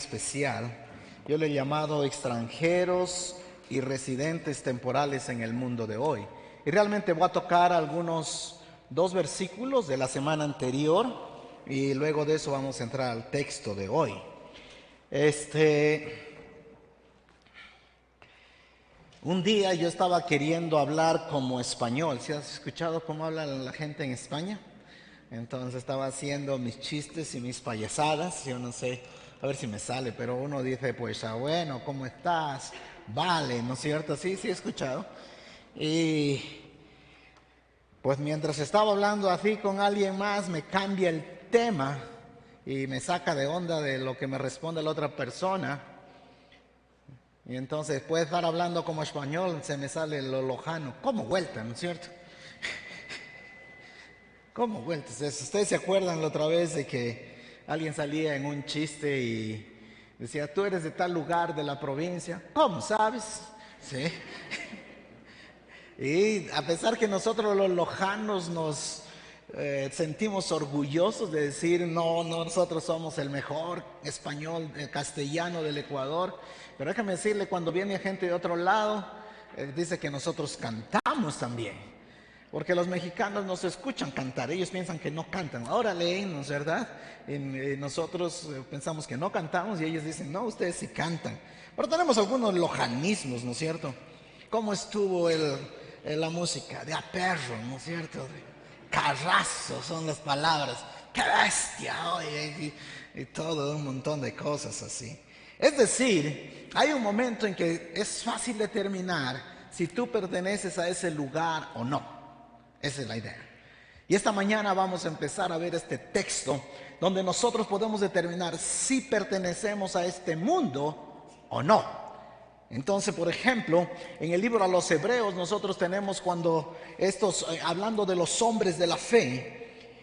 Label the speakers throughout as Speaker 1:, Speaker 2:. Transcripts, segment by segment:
Speaker 1: especial. Yo le he llamado extranjeros y residentes temporales en el mundo de hoy. Y realmente voy a tocar algunos dos versículos de la semana anterior y luego de eso vamos a entrar al texto de hoy. Un día yo estaba queriendo hablar como español. ¿Sí has escuchado cómo habla la gente en España? Entonces estaba haciendo mis chistes y mis payasadas. Yo no sé, a ver si me sale, pero uno dice, pues, bueno, ¿cómo estás? Vale, ¿no es cierto? Sí, he escuchado. Y pues mientras estaba hablando así con alguien más, me cambia el tema y me saca de onda de lo que me responde la otra persona. Y entonces después de estar hablando como español, se me sale lo lojano. Como vuelta, ¿no es cierto? ¿Cómo vueltas? ¿Ustedes se acuerdan la otra vez de que alguien salía en un chiste y decía, tú eres de tal lugar de la provincia? ¿Cómo sabes? Sí. Y a pesar que nosotros los lojanos nos sentimos orgullosos de decir, no, nosotros somos el mejor español, castellano del Ecuador, pero déjame decirle, cuando viene gente de otro lado, dice que nosotros cantamos también. Porque los mexicanos nos escuchan cantar, ellos piensan que no cantan. Ahora leen, ¿no es verdad? Nosotros pensamos que no cantamos y ellos dicen, no, ustedes sí cantan. Pero tenemos algunos lojanismos, ¿no es cierto? ¿Cómo estuvo la música? De a perro, ¿no es cierto? Carrazo son las palabras. ¡Qué bestia! Oye, y todo un montón de cosas así. Es decir, hay un momento en que es fácil determinar si tú perteneces a ese lugar o no. Esa es la idea. Y esta mañana vamos a empezar a ver este texto donde nosotros podemos determinar si pertenecemos a este mundo o no. Entonces, por ejemplo, en el libro a los Hebreos nosotros tenemos hablando de los hombres de la fe,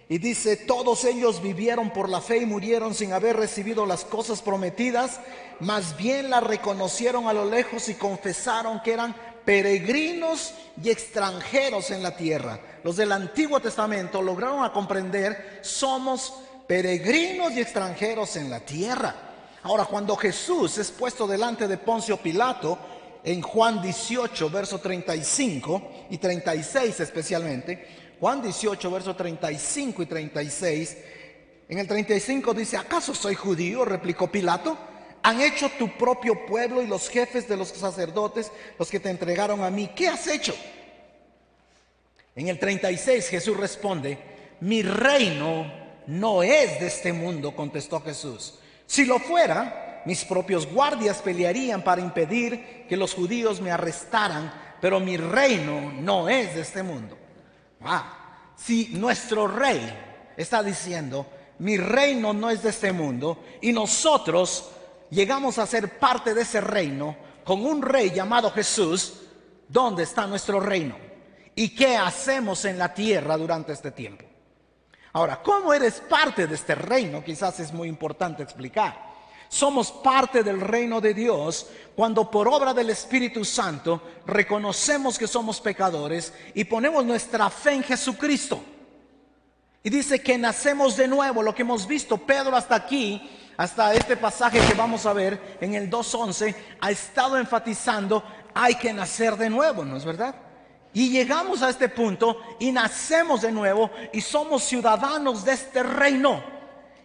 Speaker 1: y dice, todos ellos vivieron por la fe y murieron sin haber recibido las cosas prometidas, más bien las reconocieron a lo lejos y confesaron que eran peregrinos y extranjeros en la tierra. Los del Antiguo Testamento lograron a comprender, somos peregrinos y extranjeros en la tierra. Ahora, cuando Jesús es puesto delante de Poncio Pilato, en Juan 18, verso 35 y 36 especialmente, Juan 18, verso 35 y 36, en el 35 dice, ¿acaso soy judío?, replicó Pilato. Han hecho tu propio pueblo y los jefes de los sacerdotes, los que te entregaron a mí. ¿Qué has hecho? En el 36 Jesús responde, mi reino no es de este mundo, contestó Jesús. Si lo fuera, mis propios guardias pelearían para impedir que los judíos me arrestaran, pero mi reino no es de este mundo. Si nuestro rey está diciendo, mi reino no es de este mundo, y nosotros llegamos a ser parte de ese reino con un rey llamado Jesús, ¿dónde está nuestro reino? ¿Y qué hacemos en la tierra durante este tiempo? Ahora, ¿cómo eres parte de este reino? Quizás es muy importante explicar. Somos parte del reino de Dios cuando por obra del Espíritu Santo reconocemos que somos pecadores y ponemos nuestra fe en Jesucristo. Y dice que nacemos de nuevo, lo que hemos visto. Pedro hasta aquí, hasta este pasaje que vamos a ver en el 2:11, ha estado enfatizando, hay que nacer de nuevo, ¿no es verdad? Y llegamos a este punto y nacemos de nuevo y somos ciudadanos de este reino.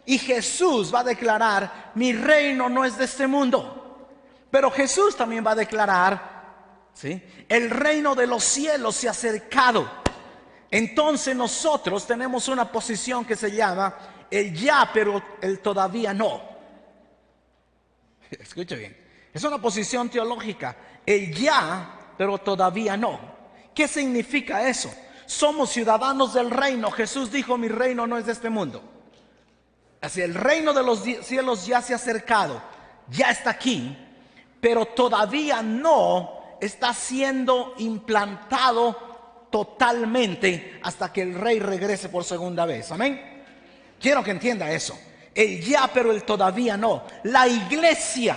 Speaker 1: Y Jesús va a declarar, mi reino no es de este mundo. Pero Jesús también va a declarar, ¿sí?, el reino de los cielos se ha acercado. Entonces nosotros tenemos una posición que se llama el ya, pero el todavía no. Escuche bien, es una posición teológica, el ya, pero todavía no. ¿Qué significa eso? Somos ciudadanos del reino. Jesús dijo, mi reino no es de este mundo. Así, el reino de los cielos ya se ha acercado, ya está aquí, pero todavía no está siendo implantado totalmente hasta que el rey regrese por segunda vez. Amén. Quiero que entienda eso. El ya, pero el todavía no. La iglesia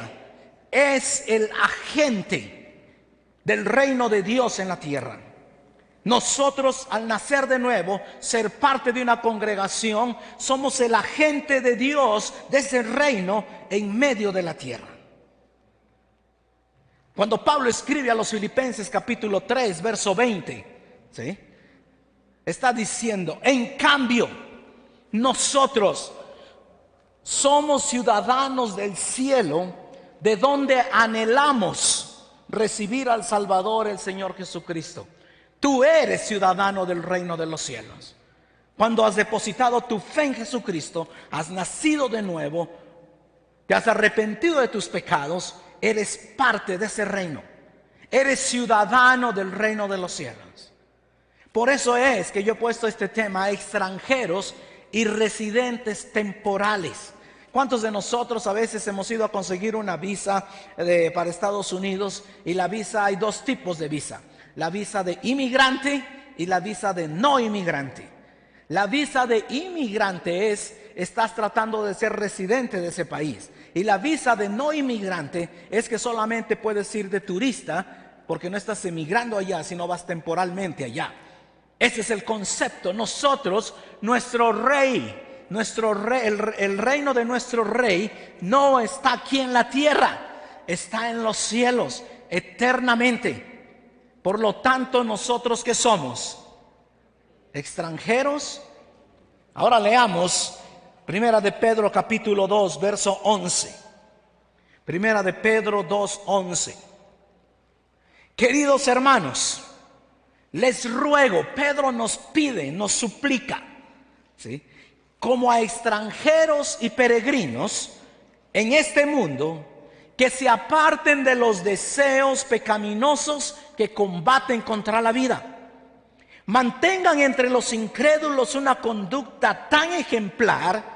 Speaker 1: es el agente del reino de Dios en la tierra. Nosotros, al nacer de nuevo, ser parte de una congregación, somos el agente de Dios, de ese reino en medio de la tierra. Cuando Pablo escribe a los Filipenses capítulo 3, verso 20, ¿sí?, está diciendo: en cambio, nosotros somos ciudadanos del cielo, de donde anhelamos recibir al Salvador, el Señor Jesucristo. Tú eres ciudadano del reino de los cielos. Cuando has depositado tu fe en Jesucristo, has nacido de nuevo, te has arrepentido de tus pecados, eres parte de ese reino. Eres ciudadano del reino de los cielos. Por eso es que yo he puesto este tema: extranjeros y residentes temporales. ¿Cuántos de nosotros a veces hemos ido a conseguir una visa para Estados Unidos? Y la visa, hay dos tipos de visa: la visa de inmigrante y la visa de no inmigrante. La visa de inmigrante estás tratando de ser residente de ese país. Y la visa de no inmigrante es que solamente puedes ir de turista, porque no estás emigrando allá, sino vas temporalmente allá. Ese es el concepto. Nosotros, nuestro rey, el reino de nuestro rey no está aquí en la tierra, está en los cielos eternamente. Por lo tanto, nosotros, ¿qué somos? Extranjeros. Ahora leamos Primera de Pedro capítulo 2, verso 11. Primera de Pedro 2, 11. Queridos hermanos, les ruego, Pedro nos pide, nos suplica, ¿sí?, como a extranjeros y peregrinos en este mundo, que se aparten de los deseos pecaminosos que combaten contra la vida. Mantengan entre los incrédulos una conducta tan ejemplar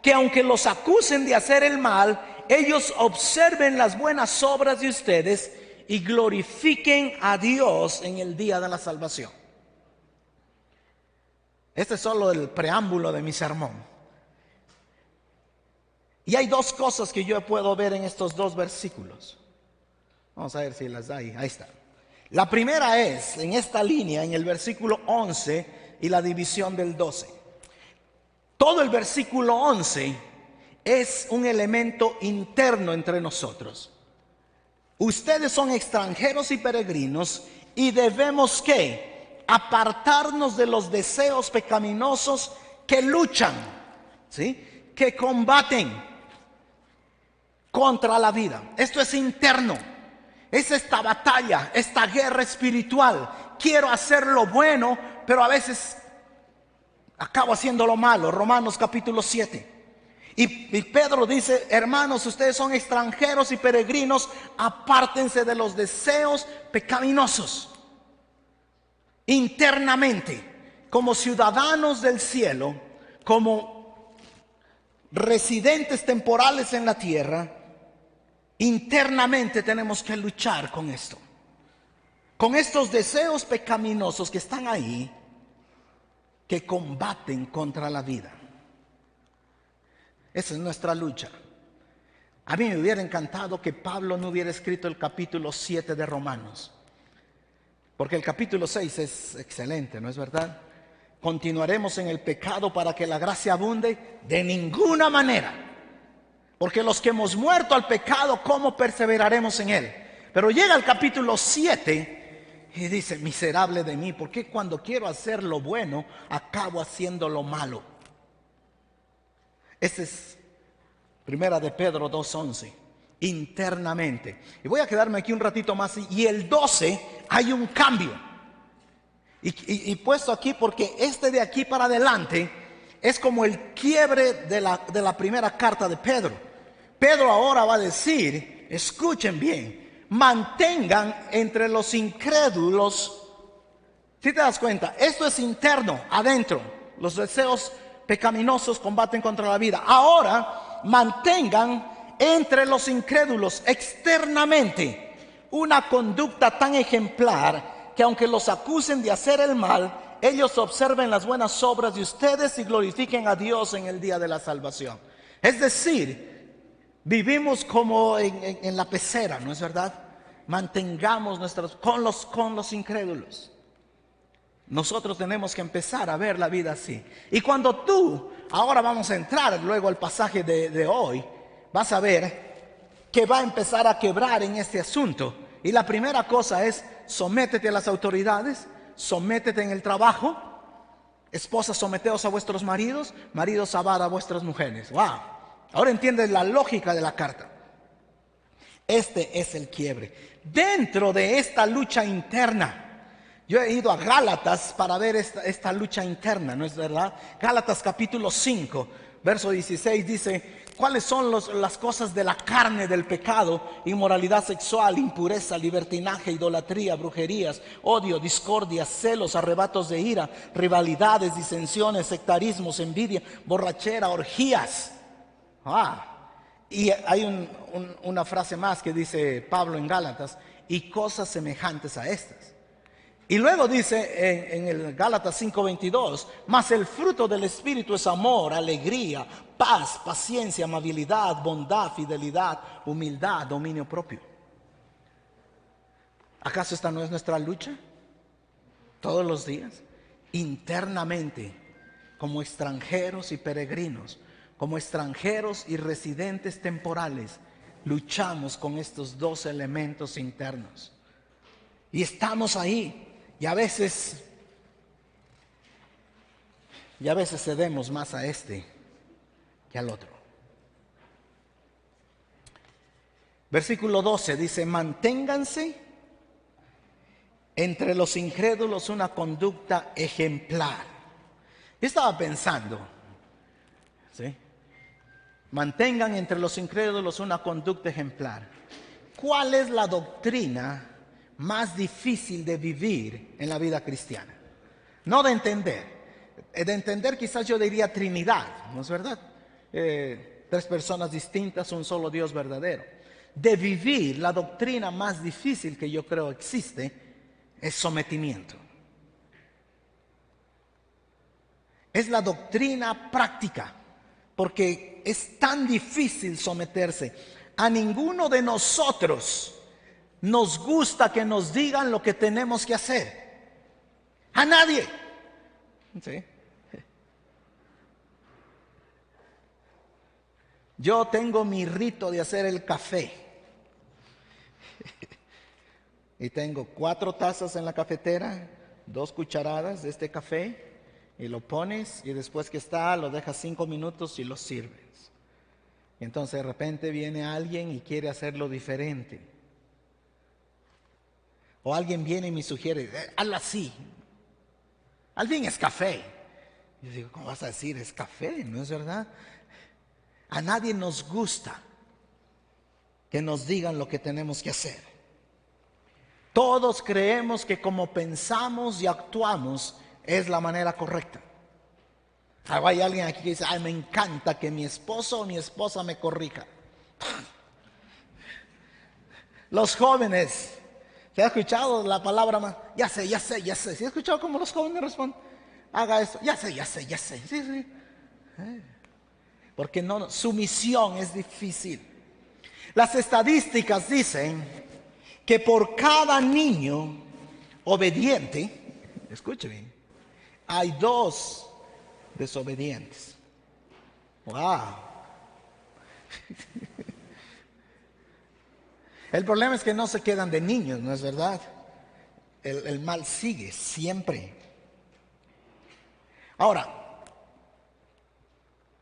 Speaker 1: que, aunque los acusen de hacer el mal, ellos observen las buenas obras de ustedes y glorifiquen a Dios en el día de la salvación. Este es solo el preámbulo de mi sermón. Y hay dos cosas que yo puedo ver en estos dos versículos. Vamos a ver si las hay. Ahí está. La primera es en esta línea, en el versículo 11 y la división del 12. Todo el versículo 11 es un elemento interno entre nosotros. Ustedes son extranjeros y peregrinos y debemos ¿qué? Apartarnos de los deseos pecaminosos que luchan, ¿sí?, que combaten contra la vida. Esto es interno. Es esta batalla, esta guerra espiritual. Quiero hacer lo bueno, pero a veces acabo haciendo lo malo. Romanos capítulo 7. Y Pedro dice: hermanos, ustedes son extranjeros y peregrinos, apártense de los deseos pecaminosos. Internamente, como ciudadanos del cielo, como residentes temporales en la tierra, internamente tenemos que luchar con esto, con estos deseos pecaminosos que están ahí, que combaten contra la vida. Esa es nuestra lucha. A mí me hubiera encantado que Pablo no hubiera escrito el capítulo 7 de Romanos, porque el capítulo 6 es excelente, ¿no es verdad? Continuaremos en el pecado para que la gracia abunde. De ninguna manera. Porque los que hemos muerto al pecado, ¿cómo perseveraremos en él? Pero llega el capítulo 7 y dice: miserable de mí, ¿por qué cuando quiero hacer lo bueno acabo haciendo lo malo? Este es Primera de Pedro 2:11, internamente. Y voy a quedarme aquí un ratito más. Y el 12 hay un cambio. Y puesto aquí porque este de aquí para adelante es como el quiebre de la primera carta de Pedro. Pedro ahora va a decir, escuchen bien, mantengan entre los incrédulos. Si te das cuenta, esto es interno, adentro. Los deseos pecaminosos combaten contra la vida. Ahora mantengan entre los incrédulos externamente una conducta tan ejemplar que, aunque los acusen de hacer el mal, ellos observen las buenas obras de ustedes y glorifiquen a Dios en el día de la salvación. Es decir, vivimos como en la pecera, ¿no es verdad? Mantengamos con los incrédulos. Nosotros tenemos que empezar a ver la vida así. Y cuando tú, ahora vamos a entrar luego al pasaje de hoy, vas a ver que va a empezar a quebrar en este asunto. Y la primera cosa es, sométete a las autoridades, sométete en el trabajo. Esposas, someteos a vuestros maridos, maridos, amad a vuestras mujeres. ¡Wow! Ahora entiendes la lógica de la carta. Este es el quiebre. Dentro de esta lucha interna, yo he ido a Gálatas para ver esta lucha interna, ¿no es verdad? Gálatas capítulo 5, verso 16 dice, ¿cuáles son las cosas de la carne del pecado? Inmoralidad sexual, impureza, libertinaje, idolatría, brujerías, odio, discordia, celos, arrebatos de ira, rivalidades, disensiones, sectarismos, envidia, borrachera, orgías. Y hay una frase más que dice Pablo en Gálatas, y cosas semejantes a estas. Y luego dice en el Gálatas 5:22, mas el fruto del Espíritu es amor, alegría, paz, paciencia, amabilidad, bondad, fidelidad, humildad, dominio propio. ¿Acaso esta no es nuestra lucha? Todos los días, internamente, como extranjeros y peregrinos, como extranjeros y residentes temporales, luchamos con estos dos elementos internos. Y estamos ahí. Y a veces cedemos más a este que al otro. Versículo 12 dice, manténganse entre los incrédulos una conducta ejemplar. Yo estaba pensando, ¿sí? Mantengan entre los incrédulos una conducta ejemplar. ¿Cuál es la doctrina más difícil de vivir en la vida cristiana? No de entender. De entender quizás yo diría Trinidad, ¿no es verdad? Tres personas distintas, un solo Dios verdadero. De vivir, la doctrina más difícil que yo creo existe es sometimiento. Es la doctrina práctica, porque es tan difícil someterse. A ninguno de nosotros nos gusta que nos digan lo que tenemos que hacer. A nadie. ¿Sí? Yo tengo mi rito de hacer el café. Y tengo 4 tazas en la cafetera, 2 cucharadas de este café, y lo pones y después que está lo dejas 5 minutos y lo sirves. Y entonces de repente viene alguien y quiere hacerlo diferente. O alguien viene y me sugiere, hazlo así. Al fin es café. Yo digo, ¿cómo vas a decir? Es café, ¿no es verdad? A nadie nos gusta que nos digan lo que tenemos que hacer. Todos creemos que como pensamos y actuamos es la manera correcta. Hay alguien aquí que dice, ay, me encanta que mi esposo o mi esposa me corrija. Los jóvenes, ¿se ha escuchado la palabra más? Ya sé. ¿Se ha escuchado cómo los jóvenes responden? Haga esto, ya sé. Sí. Porque no, sumisión es difícil. Las estadísticas dicen que por cada niño obediente, escúcheme, hay 2 desobedientes. ¡Wow! El problema es que no se quedan de niños, ¿no es verdad? El mal sigue siempre. Ahora,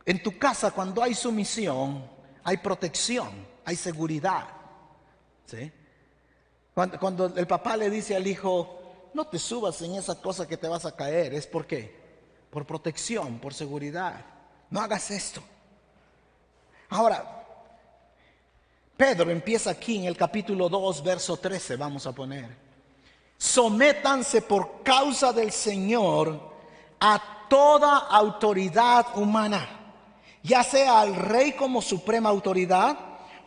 Speaker 1: en tu casa cuando hay sumisión, hay protección, hay seguridad. ¿Sí? Cuando el papá le dice al hijo, no te subas en esa cosa que te vas a caer, ¿es por qué? Por protección, por seguridad. No hagas esto. Ahora, Pedro empieza aquí en el capítulo 2, verso 13, vamos a poner. Sométanse por causa del Señor a toda autoridad humana, ya sea al rey como suprema autoridad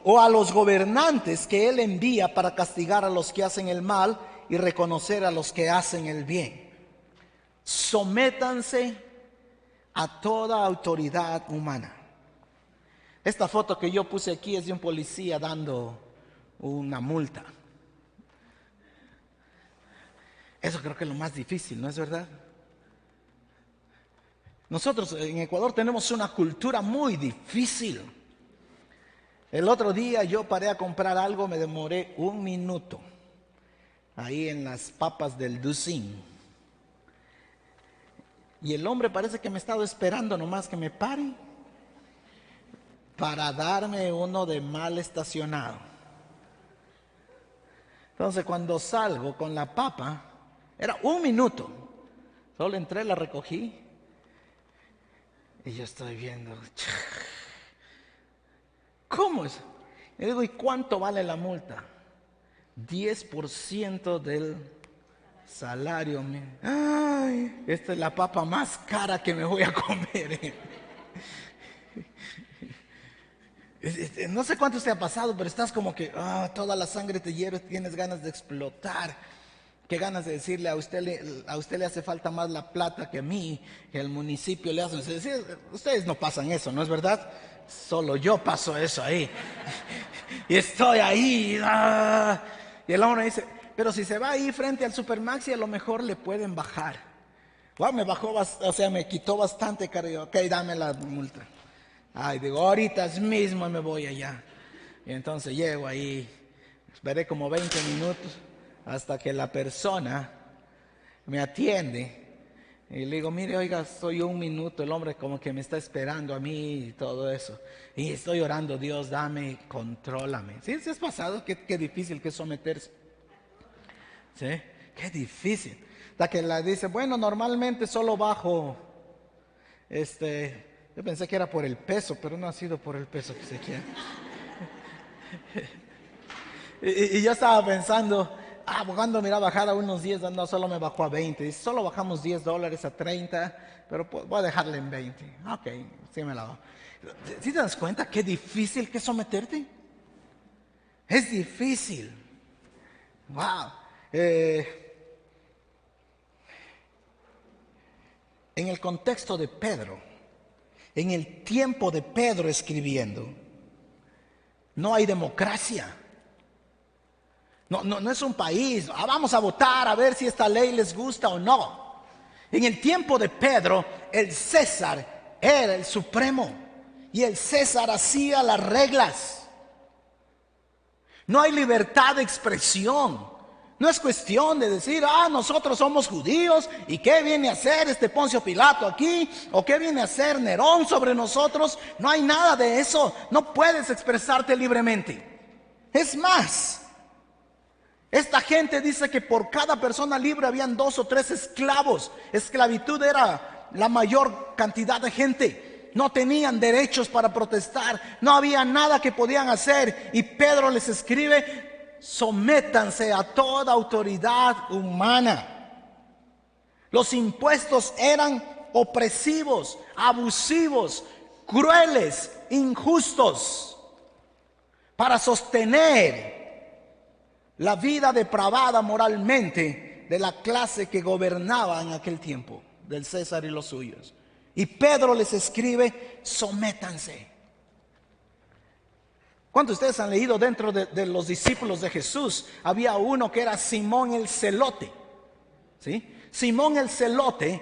Speaker 1: o a los gobernantes que él envía para castigar a los que hacen el mal y reconocer a los que hacen el bien. Sométanse a toda autoridad humana. Esta foto que yo puse aquí es de un policía dando una multa. Eso creo que es lo más difícil, ¿no es verdad? Nosotros en Ecuador tenemos una cultura muy difícil. El otro día yo paré a comprar algo, me demoré 1 minuto ahí en las papas del Ducín. Y el hombre parece que me estaba esperando nomás que me pare para darme uno de mal estacionado. Entonces cuando salgo con la papa, era 1 minuto. Solo entré, la recogí y yo estoy viendo. ¿Cómo es? Le digo, ¿y cuánto vale la multa? 10% del salario. Ay, esta es la papa más cara que me voy a comer. No sé cuánto te ha pasado, pero estás como que toda la sangre te hierve, tienes ganas de explotar. Qué ganas de decirle a usted le hace falta más la plata que a mí, que al municipio le hacen. Ustedes no pasan eso, ¿no es verdad? Solo yo paso eso ahí. Y estoy ahí. Y el hombre dice, pero si se va ahí frente al Supermaxi, a lo mejor le pueden bajar. Wow, me bajó, me quitó bastante caro. Ok, dame la multa. Ay, digo, ahorita mismo me voy allá. Y entonces llego ahí, esperé como 20 minutos hasta que la persona me atiende. Y le digo, mire, oiga, soy 1 minuto, el hombre como que me está esperando a mí y todo eso. Y estoy orando, Dios, dame, contrólame. ¿Sí? ¿Sí has pasado? Qué difícil que es someterse. ¿Sí? Qué difícil. Hasta que la dice, bueno, normalmente solo bajo, yo pensé que era por el peso, pero no ha sido por el peso que se quiere. Y yo estaba pensando, cuando mira bajar a unos 10, no, solo me bajó a 20. Dice, solo bajamos $10 a 30, pero voy a dejarle en 20. Ok, sí me la bajo. ¿Sí te das cuenta qué difícil que es someterte? Es difícil. Wow. En el contexto de Pedro, en el tiempo de Pedro escribiendo, no hay democracia. No es un país, vamos a votar a ver si esta ley les gusta o no. En el tiempo de Pedro, el César era el supremo y el César hacía las reglas. No hay libertad de expresión. No es cuestión de decir, nosotros somos judíos y ¿qué viene a hacer este Poncio Pilato aquí? ¿O qué viene a hacer Nerón sobre nosotros? No hay nada de eso. No puedes expresarte libremente. Es más, esta gente dice que por cada persona libre habían 2 o 3 esclavos. Esclavitud era la mayor cantidad de gente. No tenían derechos para protestar. No había nada que podían hacer. Y Pedro les escribe, sométanse a toda autoridad humana. Los impuestos eran opresivos, abusivos, crueles, injustos, para sostener la vida depravada moralmente de la clase que gobernaba en aquel tiempo, del César y los suyos. Y Pedro les escribe, sométanse. ¿Cuántos de ustedes han leído dentro de los discípulos de Jesús? Había uno que era Simón el Celote. ¿Sí? Simón el celote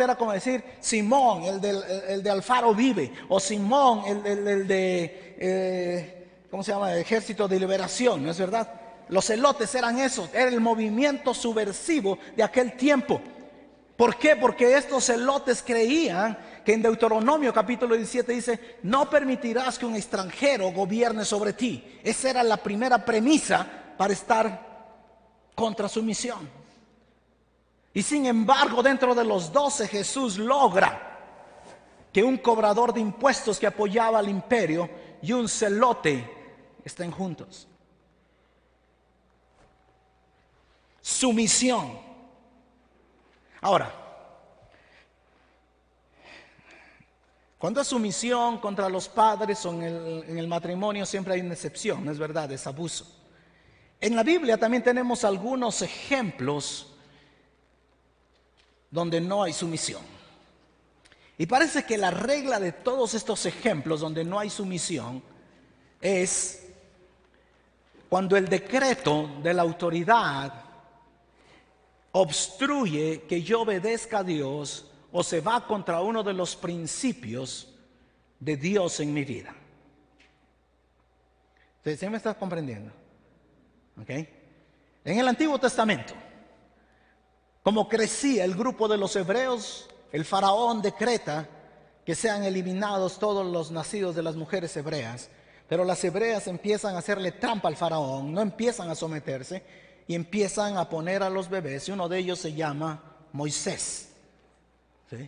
Speaker 1: era como decir Simón, el de Alfaro vive, o Simón, el de, ¿cómo se llama? El Ejército de Liberación, ¿no es verdad? Los celotes eran esos, era el movimiento subversivo de aquel tiempo. ¿Por qué? Porque estos celotes creían que en Deuteronomio capítulo 17 dice, no permitirás que un extranjero gobierne sobre ti. Esa era la primera premisa para estar contra su misión. Y sin embargo, dentro de los 12 Jesús logra que un cobrador de impuestos que apoyaba al imperio y un celote estén juntos. Sumisión. Ahora, cuando es sumisión contra los padres o en el matrimonio siempre hay una excepción, ¿no es verdad? Es abuso. En la Biblia también tenemos algunos ejemplos donde no hay sumisión. Y parece que la regla de todos estos ejemplos donde no hay sumisión es cuando el decreto de la autoridad obstruye que yo obedezca a Dios o se va contra uno de los principios de Dios en mi vida. ¿Sí me estás comprendiendo? ¿Ok? En el Antiguo Testamento, como crecía el grupo de los hebreos, el faraón decreta que sean eliminados todos los nacidos de las mujeres hebreas, pero las hebreas empiezan a hacerle trampa al faraón, no empiezan a someterse y empiezan a poner a los bebés, y uno de ellos se llama Moisés. ¿Sí?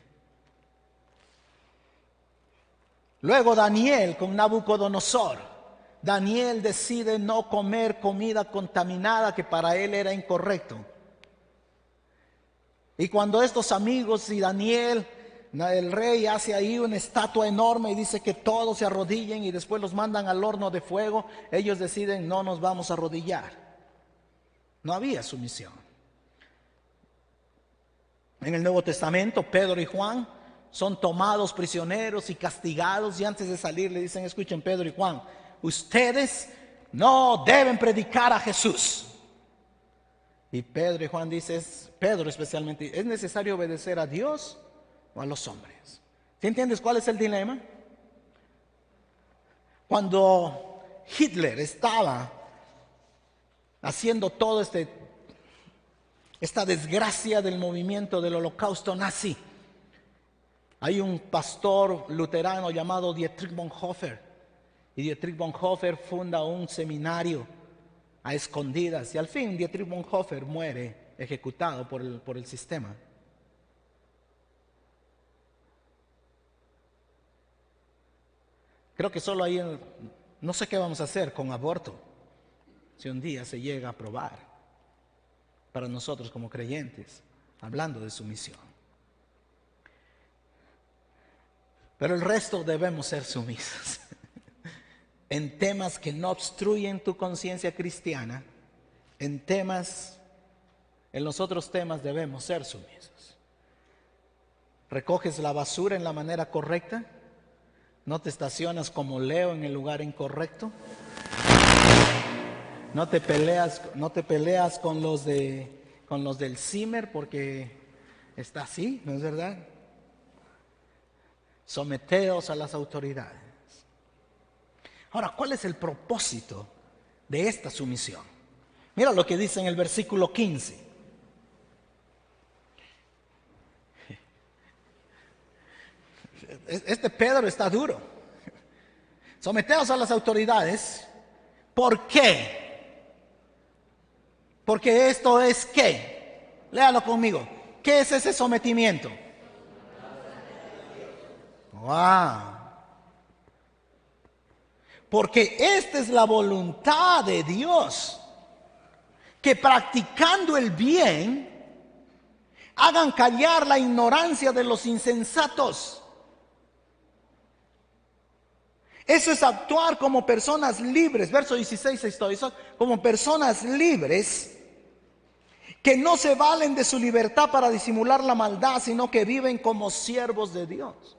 Speaker 1: Luego Daniel con Nabucodonosor. Daniel decide no comer comida contaminada que para él era incorrecto. Y cuando estos amigos y Daniel, el rey hace ahí una estatua enorme y dice que todos se arrodillen y después los mandan al horno de fuego, ellos deciden no nos vamos a arrodillar. No había sumisión. En el Nuevo Testamento, Pedro y Juan son tomados prisioneros y castigados, y antes de salir le dicen: escuchen, Pedro y Juan, ustedes no deben predicar a Jesús. Y Pedro y Juan dicen, Pedro especialmente, ¿es necesario obedecer a Dios o a los hombres? ¿Sí entiendes cuál es el dilema? Cuando Hitler estaba haciendo todo esta desgracia del movimiento del holocausto nazi, hay un pastor luterano llamado Dietrich Bonhoeffer, y Dietrich Bonhoeffer funda un seminario a escondidas, y al fin Dietrich Bonhoeffer muere ejecutado por el sistema. Creo que solo ahí, no sé qué vamos a hacer con aborto, si un día se llega a aprobar, para nosotros como creyentes, hablando de sumisión. Pero el resto debemos ser sumisos en temas que no obstruyen tu conciencia cristiana. En los otros temas debemos ser sumisos. ¿Recoges la basura en la manera correcta? ¿No te estacionas como Leo en el lugar incorrecto? ¿No te peleas con los del Zimmer porque está así, ¿no es verdad? Someteos a las autoridades. Ahora, ¿cuál es el propósito de esta sumisión? Mira lo que dice en el versículo 15. Este Pedro está duro. Someteos a las autoridades. ¿Por qué? Porque esto es ¿qué? Léalo conmigo. ¿Qué es ese sometimiento? ¡Wow! Porque esta es la voluntad de Dios, que practicando el bien hagan callar la ignorancia de los insensatos. Eso es actuar como personas libres. Verso 16 estoy, como personas libres que no se valen de su libertad para disimular la maldad, sino que viven como siervos de Dios.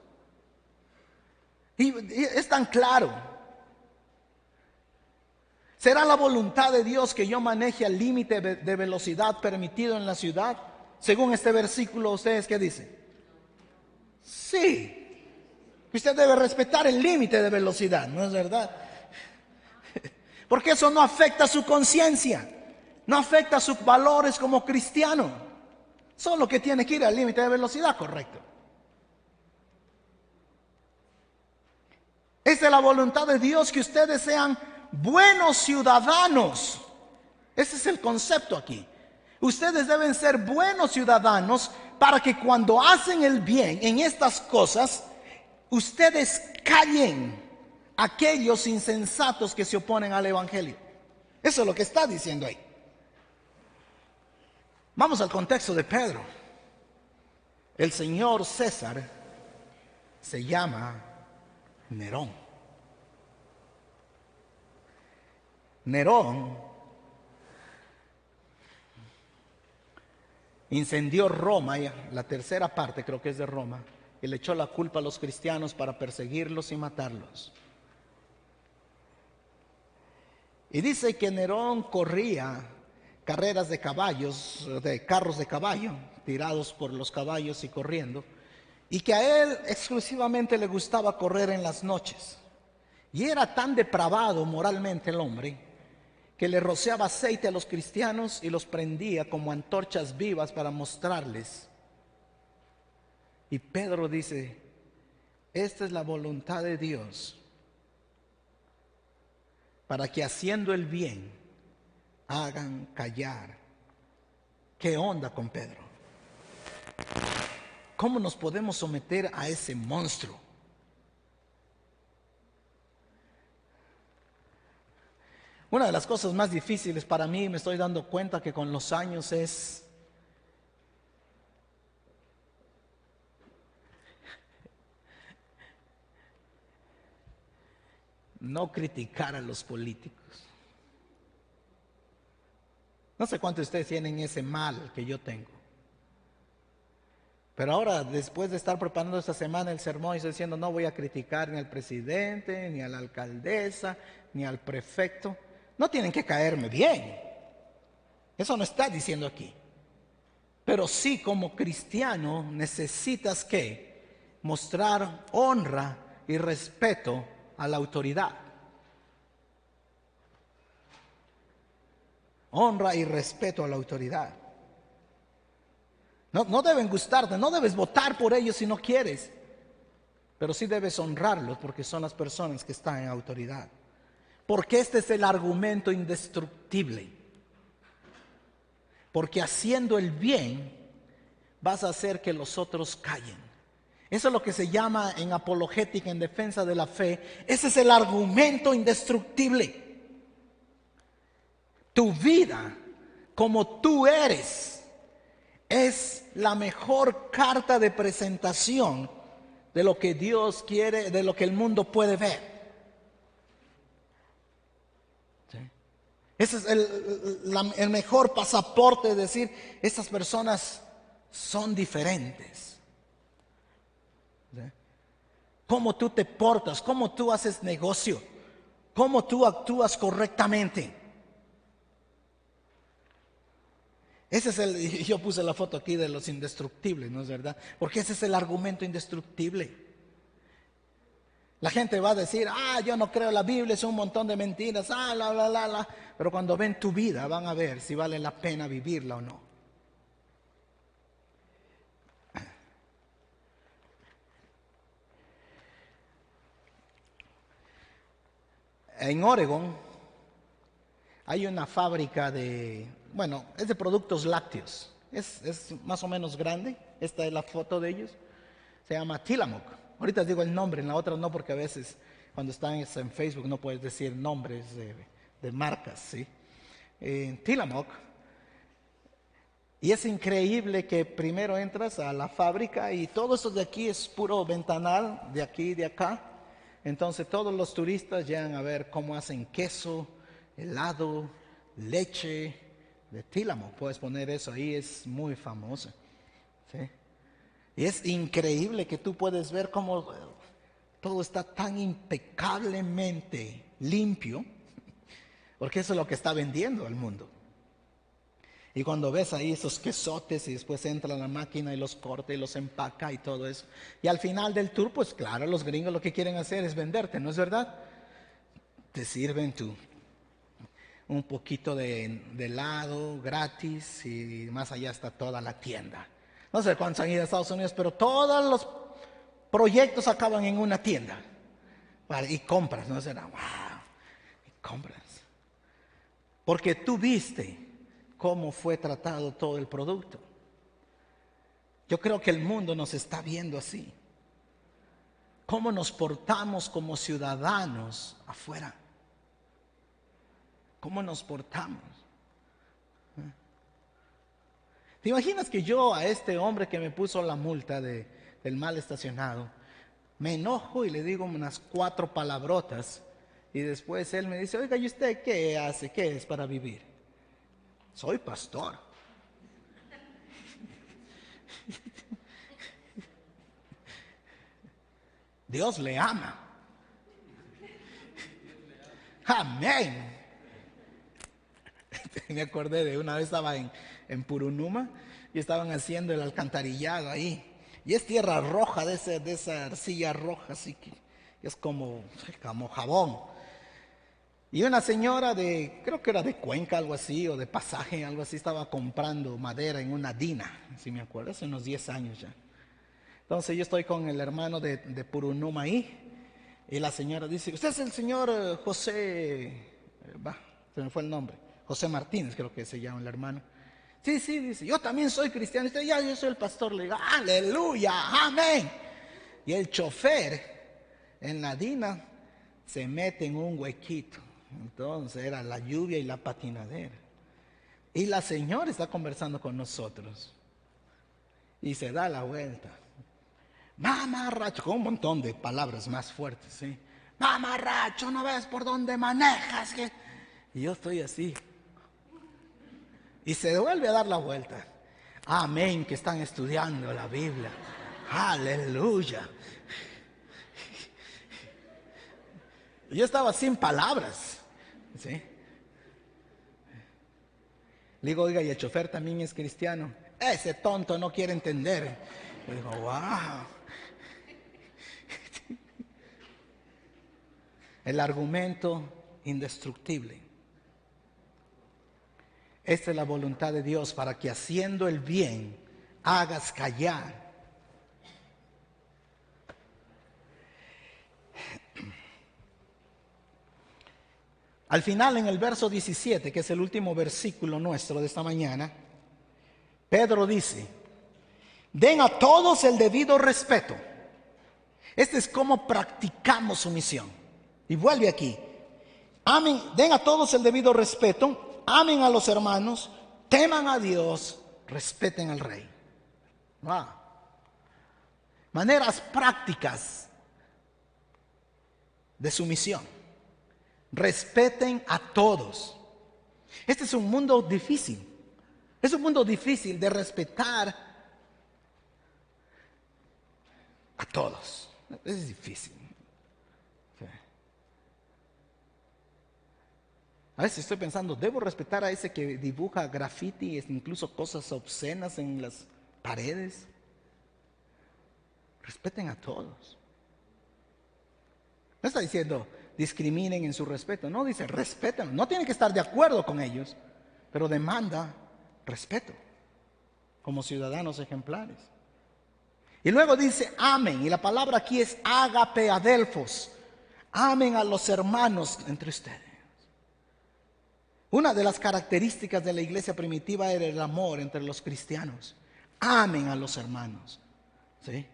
Speaker 1: Y es tan claro. ¿Será la voluntad de Dios que yo maneje al límite de velocidad permitido en la ciudad? Según este versículo, ¿ustedes qué dicen? Sí. Usted debe respetar el límite de velocidad, ¿no es verdad? Porque eso no afecta su conciencia, no afecta sus valores como cristiano. Solo que tiene que ir al límite de velocidad, correcto. Es de la voluntad de Dios que ustedes sean buenos ciudadanos. Ese es el concepto aquí. Ustedes deben ser buenos ciudadanos para que cuando hacen el bien en estas cosas, ustedes callen a aquellos insensatos que se oponen al evangelio. Eso es lo que está diciendo ahí. Vamos al contexto de Pedro. El señor César se llama Nerón. Nerón incendió Roma, la tercera parte creo que es de Roma, y le echó la culpa a los cristianos para perseguirlos y matarlos. Y dice que Nerón corría carreras de caballos, de carros de caballo, tirados por los caballos y corriendo, y que a él exclusivamente le gustaba correr en las noches. Y era tan depravado moralmente el hombre que le rociaba aceite a los cristianos y los prendía como antorchas vivas para mostrarles. Y Pedro dice, esta es la voluntad de Dios, para que haciendo el bien hagan callar. ¿Qué onda con Pedro? ¿Cómo nos podemos someter a ese monstruo? Una de las cosas más difíciles para mí, me estoy dando cuenta que con los años, es no criticar a los políticos. No sé cuántos de ustedes tienen ese mal que yo tengo. Pero ahora, después de estar preparando esta semana el sermón, estoy diciendo, no voy a criticar ni al presidente, ni a la alcaldesa, ni al prefecto. No tienen que caerme bien. Eso no está diciendo aquí. Pero sí, como cristiano, necesitas que mostrar honra y respeto a la autoridad. Honra y respeto a la autoridad. No deben gustarte, no debes votar por ellos si no quieres, pero sí debes honrarlos porque son las personas que están en autoridad. Porque este es el argumento indestructible. Porque haciendo el bien vas a hacer que los otros callen. Eso es lo que se llama en apologética, en defensa de la fe. Ese es el argumento indestructible. Tu vida, como tú eres, es la mejor carta de presentación de lo que Dios quiere, de lo que el mundo puede ver. ¿Sí? Ese es el mejor pasaporte de decir, estas personas son diferentes. ¿Sí? Cómo tú te portas, cómo tú haces negocio, cómo tú actúas correctamente. Yo puse la foto aquí de los indestructibles, ¿no es verdad? Porque ese es el argumento indestructible. La gente va a decir, yo no creo en la Biblia, es un montón de mentiras, la. Pero cuando ven tu vida van a ver si vale la pena vivirla o no. En Oregon hay una fábrica es de productos lácteos. Es más o menos grande. Esta es la foto de ellos. Se llama Tillamook. Ahorita digo el nombre, en la otra no, porque a veces cuando están en Facebook no puedes decir nombres de marcas, ¿sí? Tillamook. Y es increíble que primero entras a la fábrica y todo eso de aquí es puro ventanal, de aquí y de acá. Entonces todos los turistas llegan a ver cómo hacen queso, helado, leche de Tillamook. Puedes poner eso ahí, es muy famoso. ¿Sí? Y es increíble que tú puedes ver cómo todo está tan impecablemente limpio, porque eso es lo que está vendiendo al mundo. Y cuando ves ahí esos quesotes y después entra la máquina y los corta y los empaca y todo eso. Y al final del tour, pues claro, los gringos lo que quieren hacer es venderte, ¿no es verdad? Te sirven un poquito de helado gratis y más allá está toda la tienda. No sé cuántos han ido a Estados Unidos, pero todos los proyectos acaban en una tienda. Vale, y compras, ¿no será? ¡Wow! Y compras. Porque tú viste cómo fue tratado todo el producto. Yo creo que el mundo nos está viendo así. Cómo nos portamos como ciudadanos afuera. ¿Cómo nos portamos? ¿Te imaginas que yo a este hombre que me puso la multa del mal estacionado, me enojo y le digo unas 4 palabrotas y después él me dice, oiga, ¿y usted qué hace? ¿Qué es para vivir? Soy pastor. Dios le ama. Amén. Me acordé de una vez estaba en Purunuma y estaban haciendo el alcantarillado ahí. Y es tierra roja, de esa arcilla roja, así que es como jabón. Y una señora creo que era de Cuenca, algo así, o de Pasaje, algo así, estaba comprando madera en una dina, si me acuerdo, hace unos 10 años ya. Entonces yo estoy con el hermano de Purunuma ahí, y la señora dice, usted es el señor José, se me fue el nombre, José Martínez creo que se llama el hermano. Sí, sí, dice, yo también soy cristiano. Dice, ya, yo soy el pastor. Le digo, aleluya, amén. Y el chofer en la dina se mete en un huequito. Entonces era la lluvia y la patinadera. Y la señora está conversando con nosotros. Y se da la vuelta. Mamarracho, con un montón de palabras más fuertes, ¿sí? Mamarracho, ¿no ves por dónde manejas? Y yo estoy así. Y se vuelve a dar la vuelta. Amén, que están estudiando la Biblia. Aleluya. Yo estaba sin palabras. ¿Sí? Le digo, oiga, y el chofer también es cristiano. Ese tonto no quiere entender. Le digo, wow. El argumento indestructible. Esta es la voluntad de Dios, para que haciendo el bien hagas callar. Al final, en el verso 17, que es el último versículo nuestro de esta mañana, Pedro dice, den a todos el debido respeto. Este es cómo practicamos sumisión. Y vuelve aquí. Amen, den a todos el debido respeto. Amen a los hermanos, teman a Dios, respeten al rey. Wow. Maneras prácticas de sumisión. Respeten a todos. Este es un mundo difícil. Es un mundo difícil de respetar a todos. Es difícil. A veces estoy pensando, ¿debo respetar a ese que dibuja graffiti e incluso cosas obscenas en las paredes? Respeten a todos. No está diciendo discriminen en su respeto, no, dice respeten. No tienen que estar de acuerdo con ellos, pero demanda respeto como ciudadanos ejemplares. Y luego dice amen, y la palabra aquí es ágape adelphos. Amen a los hermanos entre ustedes. Una de las características de la iglesia primitiva era el amor entre los cristianos. Amen a los hermanos. ¿Sí?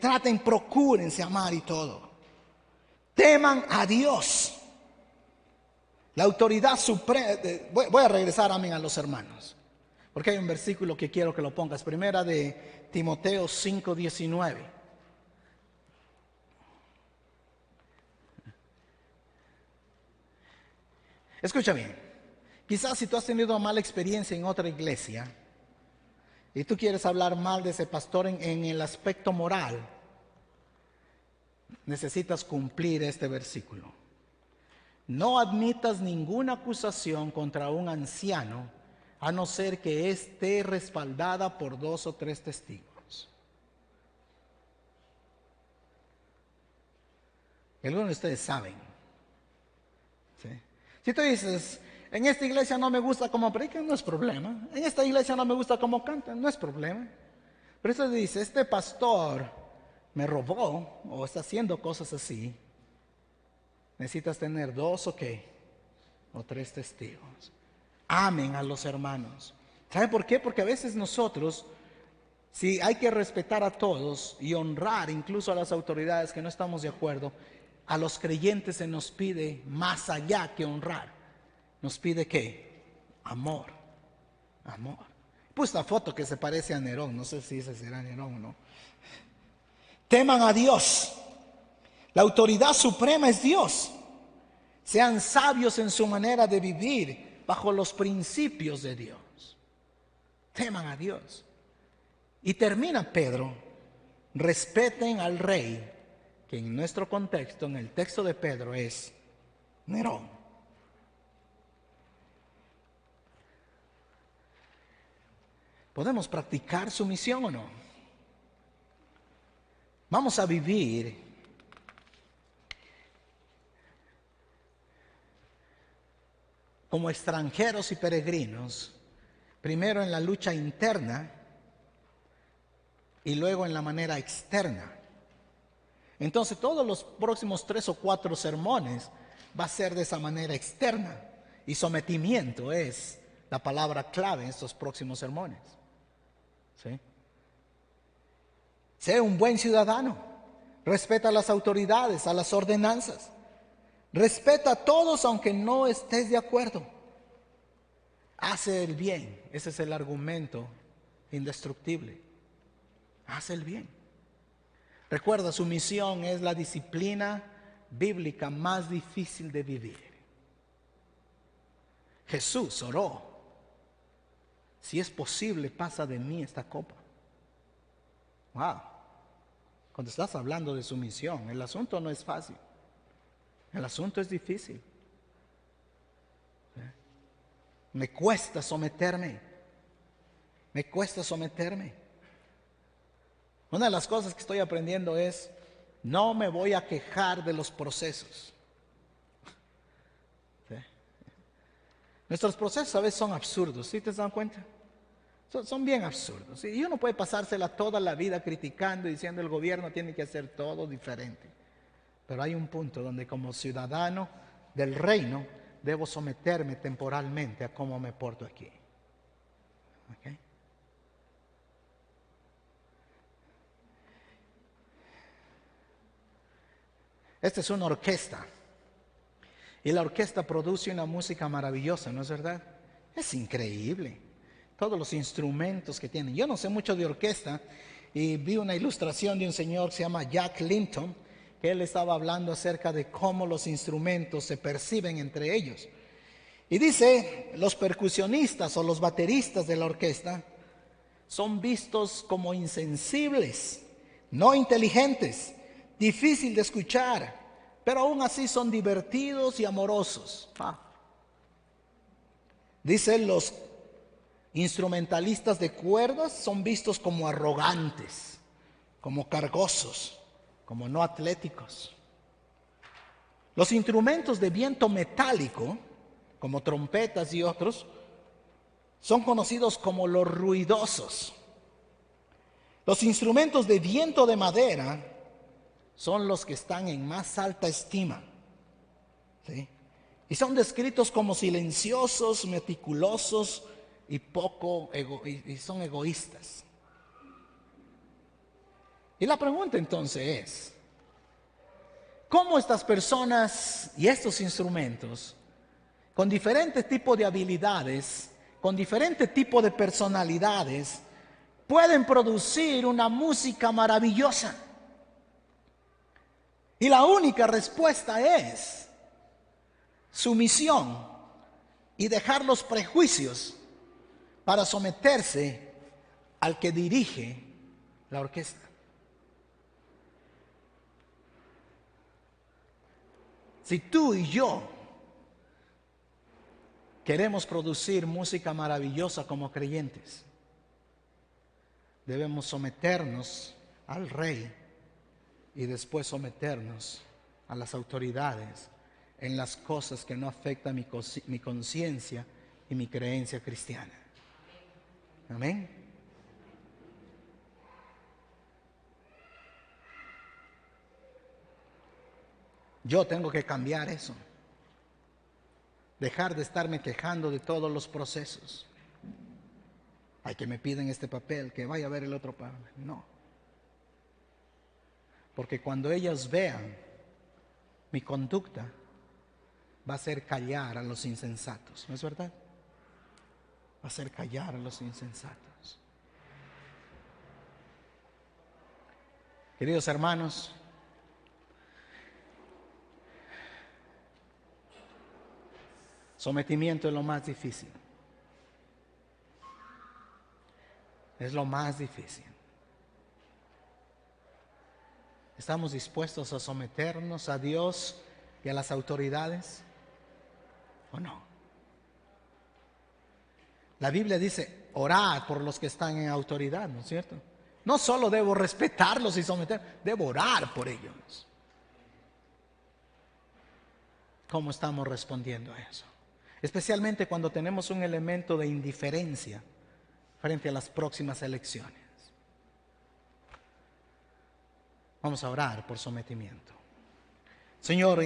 Speaker 1: Traten, procúrense amar y todo. Teman a Dios. La autoridad suprema. Voy a regresar, amen a los hermanos. Porque hay un versículo que quiero que lo pongas. Primera de Timoteo 5:19. Escucha bien. Quizás si tú has tenido una mala experiencia en otra iglesia y tú quieres hablar mal de ese pastor en el aspecto moral, necesitas cumplir este versículo. No admitas ninguna acusación contra un anciano a no ser que esté respaldada por 2 o 3 testigos. Algunos de ustedes saben. ¿Sí? Si tú dices, en esta iglesia no me gusta cómo predican, no es problema. En esta iglesia no me gusta cómo cantan, no es problema. Pero eso dice, este pastor me robó o está haciendo cosas así. Necesitas tener 2 o qué, o 3 testigos. Amen a los hermanos. ¿Sabe por qué? Porque a veces nosotros, si hay que respetar a todos y honrar incluso a las autoridades que no estamos de acuerdo, a los creyentes se nos pide más allá que honrar. Nos pide ¿qué? Amor. Amor. Pues la foto que se parece a Nerón, no sé si ese será Nerón o no. Teman a Dios. La autoridad suprema es Dios. Sean sabios en su manera de vivir bajo los principios de Dios. Teman a Dios. Y termina Pedro, respeten al rey, que en nuestro contexto, en el texto de Pedro, es Nerón. ¿Podemos practicar sumisión o no? Vamos a vivir como extranjeros y peregrinos, primero en la lucha interna y luego en la manera externa. Entonces todos los próximos 3 o 4 sermones va a ser de esa manera externa, y sometimiento es la palabra clave en estos próximos sermones. ¿Sí? Sé un buen ciudadano, respeta a las autoridades, a las ordenanzas, respeta a todos aunque no estés de acuerdo. Hace el bien, ese es el argumento indestructible. Hace el bien. Recuerda, su misión es la disciplina bíblica más difícil de vivir. Jesús oró: si es posible, pasa de mí esta copa. Wow. Cuando estás hablando de sumisión, el asunto no es fácil. El asunto es difícil. Me cuesta someterme. Me cuesta someterme. Una de las cosas que estoy aprendiendo es: no me voy a quejar de los procesos. ¿Sí? Nuestros procesos a veces son absurdos, ¿sí te dan cuenta? Son bien absurdos. Y uno puede pasársela toda la vida criticando y diciendo el gobierno tiene que hacer todo diferente. Pero hay un punto donde como ciudadano del reino debo someterme temporalmente a cómo me porto aquí. ¿Okay? Esta es una orquesta. Y la orquesta produce una música maravillosa, ¿no es verdad? Es increíble. Todos los instrumentos que tienen. Yo no sé mucho de orquesta y vi una ilustración de un señor que se llama Jack Linton, que él estaba hablando acerca de cómo los instrumentos se perciben entre ellos. Y dice, los percusionistas o los bateristas de la orquesta son vistos como insensibles, no inteligentes, difícil de escuchar, pero aún así son divertidos y amorosos. Dice, los instrumentalistas de cuerdas son vistos como arrogantes, como cargosos, como no atléticos. Los instrumentos de viento metálico, como trompetas y otros, son conocidos como los ruidosos. Los instrumentos de viento de madera son los que están en más alta estima. ¿Sí? Y son descritos como silenciosos, meticulosos y son egoístas. Y la pregunta entonces es, ¿cómo estas personas y estos instrumentos, con diferentes tipos de habilidades, con diferentes tipos de personalidades, pueden producir una música maravillosa? Y la única respuesta es sumisión y dejar los prejuicios para someterse al que dirige la orquesta. Si tú y yo queremos producir música maravillosa como creyentes, debemos someternos al Rey y después someternos a las autoridades en las cosas que no afectan mi conciencia y mi creencia cristiana. Amén. Yo tengo que cambiar eso. Dejar de estarme quejando de todos los procesos. Ay, que me piden este papel, que vaya a ver el otro papel. No. Porque cuando ellos vean mi conducta, va a hacer callar a los insensatos. ¿No es verdad? Va a hacer callar a los insensatos. Queridos hermanos, sometimiento es lo más difícil. Es lo más difícil. ¿Estamos dispuestos a someternos a Dios y a las autoridades o no? La Biblia dice, orar por los que están en autoridad, ¿no es cierto? No solo debo respetarlos y someter, debo orar por ellos. ¿Cómo estamos respondiendo a eso? Especialmente cuando tenemos un elemento de indiferencia frente a las próximas elecciones. Vamos a orar por sometimiento. Señor,